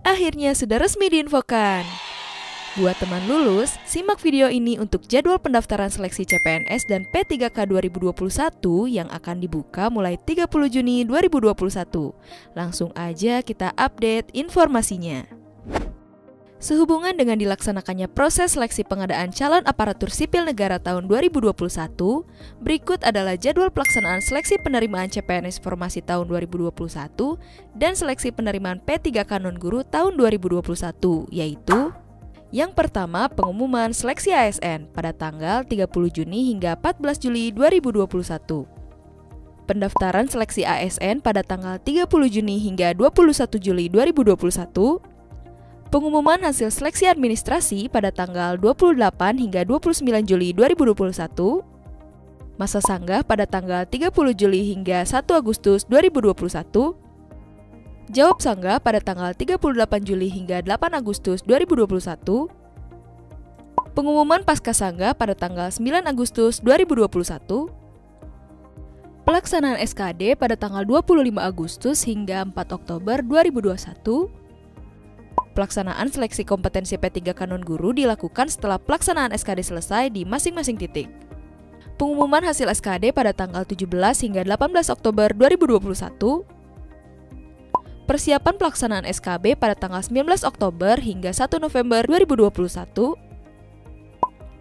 Akhirnya sudah resmi diinfokan. Buat teman lulus, simak video ini untuk jadwal pendaftaran seleksi CPNS dan P3K 2021 yang akan dibuka mulai 30 Juni 2021. Langsung aja kita update informasinya. Sehubungan dengan dilaksanakannya proses seleksi pengadaan calon aparatur sipil negara tahun 2021, berikut adalah jadwal pelaksanaan seleksi penerimaan CPNS Formasi tahun 2021 dan seleksi penerimaan P3K non-guru tahun 2021, yaitu yang pertama, pengumuman seleksi ASN pada tanggal 30 Juni hingga 14 Juli 2021. Pendaftaran seleksi ASN pada tanggal 30 Juni hingga 21 Juli 2021. Pengumuman hasil seleksi administrasi pada tanggal 28 hingga 29 Juli 2021. Masa sanggah pada tanggal 30 Juli hingga 1 Agustus 2021. Jawab sanggah pada tanggal 38 Juli hingga 8 Agustus 2021. Pengumuman pasca sanggah pada tanggal 9 Agustus 2021. Pelaksanaan SKD pada tanggal 25 Agustus hingga 4 Oktober 2021. Pelaksanaan seleksi kompetensi P3K non-guru dilakukan setelah pelaksanaan SKD selesai di masing-masing titik. Pengumuman hasil SKD pada tanggal 17 hingga 18 Oktober 2021. Persiapan pelaksanaan SKB pada tanggal 19 Oktober hingga 1 November 2021.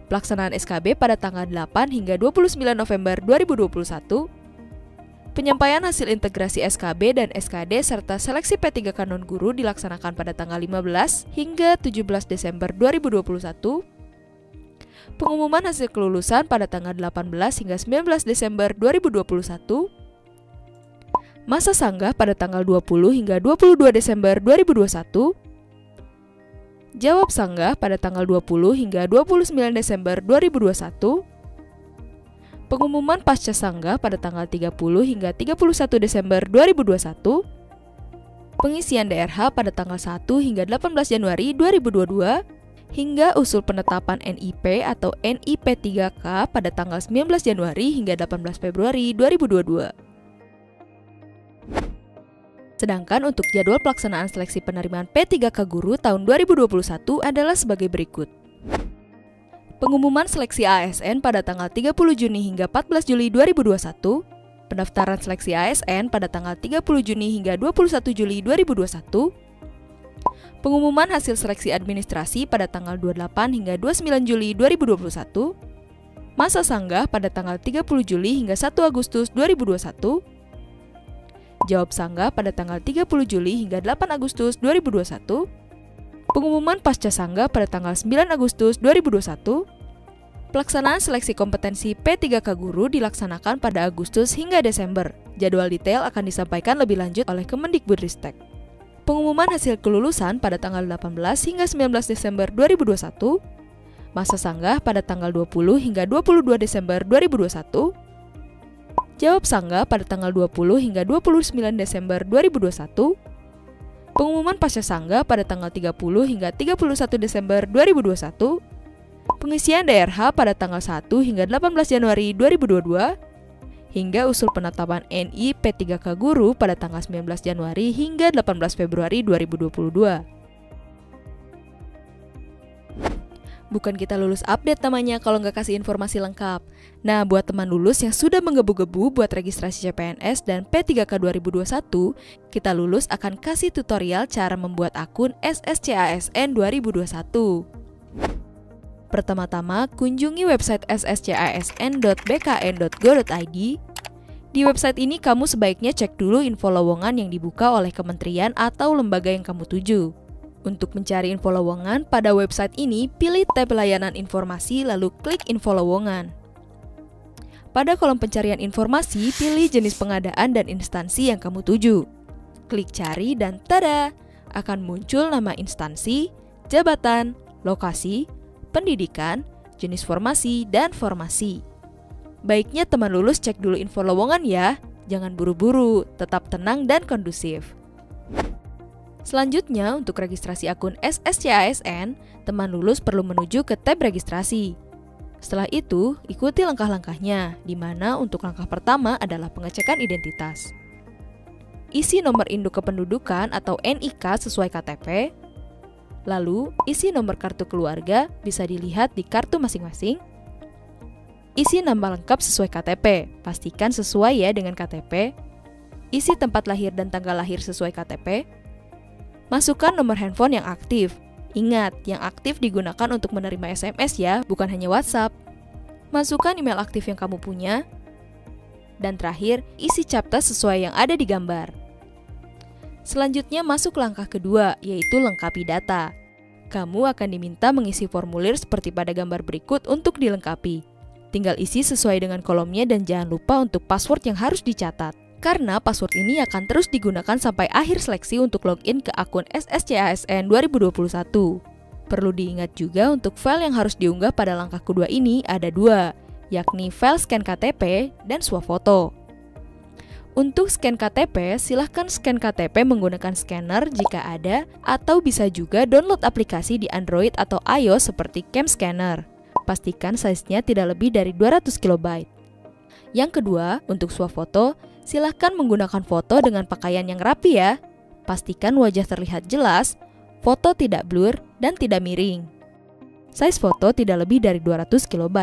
Pelaksanaan SKB pada tanggal 8 hingga 29 November 2021. Penyampaian hasil integrasi SKB dan SKD serta seleksi P3K non-guru dilaksanakan pada tanggal 15 hingga 17 Desember 2021. Pengumuman hasil kelulusan pada tanggal 18 hingga 19 Desember 2021. Masa sanggah pada tanggal 20 hingga 22 Desember 2021. Jawab sanggah pada tanggal 20 hingga 29 Desember 2021. Pengumuman pasca sanggah pada tanggal 30 hingga 31 Desember 2021. Pengisian DRH pada tanggal 1 hingga 18 Januari 2022 hingga usul penetapan NIP atau NIP 3K pada tanggal 19 Januari hingga 18 Februari 2022. Sedangkan untuk jadwal pelaksanaan seleksi penerimaan P3K guru tahun 2021 adalah sebagai berikut. Pengumuman seleksi ASN pada tanggal 30 Juni hingga 14 Juli 2021. Pendaftaran seleksi ASN pada tanggal 30 Juni hingga 21 Juli 2021. Pengumuman hasil seleksi administrasi pada tanggal 28 hingga 29 Juli 2021. Masa sanggah pada tanggal 30 Juli hingga 1 Agustus 2021. Jawab sanggah pada tanggal 30 Juli hingga 8 Agustus 2021. Pengumuman pasca sanggah pada tanggal 9 Agustus 2021. Pelaksanaan seleksi kompetensi P3K guru dilaksanakan pada Agustus hingga Desember. Jadwal detail akan disampaikan lebih lanjut oleh Kemendikbudristek. Pengumuman hasil kelulusan pada tanggal 18 hingga 19 Desember 2021. Masa sanggah pada tanggal 20 hingga 22 Desember 2021. Jawab sanggah pada tanggal 20 hingga 29 Desember 2021. Pengumuman pasca sanggah pada tanggal 30 hingga 31 Desember 2021. Pengisian DRH pada tanggal 1 hingga 18 Januari 2022. Hingga usul penetapan NI P3K guru pada tanggal 19 Januari hingga 18 Februari 2022. Bukan kita lulus update namanya kalau nggak kasih informasi lengkap. Nah, buat teman lulus yang sudah menggebu-gebu buat registrasi CPNS dan P3K 2021, kita lulus akan kasih tutorial cara membuat akun SSCASN 2021. Pertama-tama, kunjungi website sscasn.bkn.go.id. Di website ini kamu sebaiknya cek dulu info lowongan yang dibuka oleh kementerian atau lembaga yang kamu tuju. Untuk mencari info lowongan, pada website ini pilih tab layanan informasi lalu klik info lowongan. Pada kolom pencarian informasi, pilih jenis pengadaan dan instansi yang kamu tuju. Klik cari dan tada! Akan muncul nama instansi, jabatan, lokasi, pendidikan, jenis formasi, dan formasi. Baiknya teman lulus cek dulu info lowongan ya, jangan buru-buru, tetap tenang dan kondusif. Selanjutnya, untuk registrasi akun SSCASN, teman lulus perlu menuju ke tab registrasi. Setelah itu, ikuti langkah-langkahnya, di mana untuk langkah pertama adalah pengecekan identitas. isi nomor induk kependudukan atau NIK sesuai KTP. Lalu, isi nomor kartu keluarga bisa dilihat di kartu masing-masing. Isi nama lengkap sesuai KTP, pastikan sesuai ya dengan KTP. Isi tempat lahir dan tanggal lahir sesuai KTP. Masukkan nomor handphone yang aktif. Ingat, yang aktif digunakan untuk menerima SMS ya, bukan hanya WhatsApp. Masukkan email aktif yang kamu punya. Dan terakhir, isi CAPTCHA sesuai yang ada di gambar. Selanjutnya masuk langkah kedua, yaitu lengkapi data. Kamu akan diminta mengisi formulir seperti pada gambar berikut untuk dilengkapi. Tinggal isi sesuai dengan kolomnya dan jangan lupa untuk password yang harus dicatat. Karena password ini akan terus digunakan sampai akhir seleksi untuk login ke akun SSCASN 2021. Perlu diingat juga untuk file yang harus diunggah pada langkah kedua ini ada 2, yakni file scan KTP dan swafoto. Untuk scan KTP, silahkan scan KTP menggunakan scanner jika ada, atau bisa juga download aplikasi di Android atau iOS seperti Cam Scanner. Pastikan size-nya tidak lebih dari 200 KB. Yang kedua, untuk swafoto, silahkan menggunakan foto dengan pakaian yang rapi ya. Pastikan wajah terlihat jelas, foto tidak blur, dan tidak miring. Size foto tidak lebih dari 200 KB.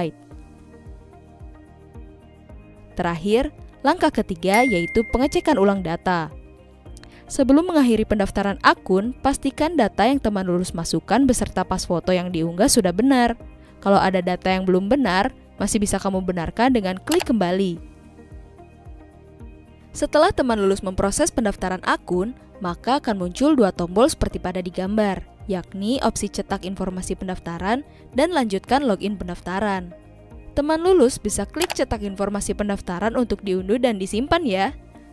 Terakhir, langkah ketiga yaitu pengecekan ulang data. Sebelum mengakhiri pendaftaran akun, pastikan data yang teman lulus masukkan beserta pas foto yang diunggah sudah benar. Kalau ada data yang belum benar, masih bisa kamu benarkan dengan klik kembali. Setelah teman lulus memproses pendaftaran akun, maka akan muncul 2 tombol seperti pada di gambar, yakni opsi cetak informasi pendaftaran dan lanjutkan login pendaftaran. Teman lulus bisa klik cetak informasi pendaftaran untuk diunduh dan disimpan ya.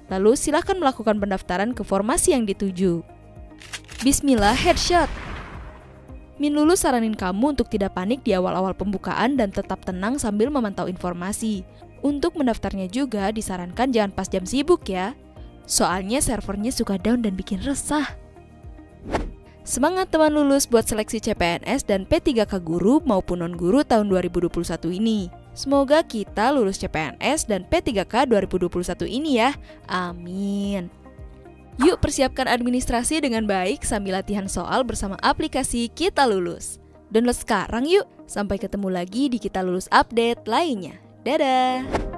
Lalu silakan melakukan pendaftaran ke formasi yang dituju. Bismillah, headshot! Min Lulus saranin kamu untuk tidak panik di awal-awal pembukaan dan tetap tenang sambil memantau informasi. Untuk mendaftarnya juga disarankan jangan pas jam sibuk ya. Soalnya servernya suka down dan bikin resah. Semangat teman lulus buat seleksi CPNS dan P3K guru maupun non-guru tahun 2021 ini. Semoga kita lulus CPNS dan P3K 2021 ini ya. Amin. Yuk persiapkan administrasi dengan baik sambil latihan soal bersama aplikasi Kita Lulus. Download sekarang yuk. Sampai ketemu lagi di Kita Lulus update lainnya. Dadah!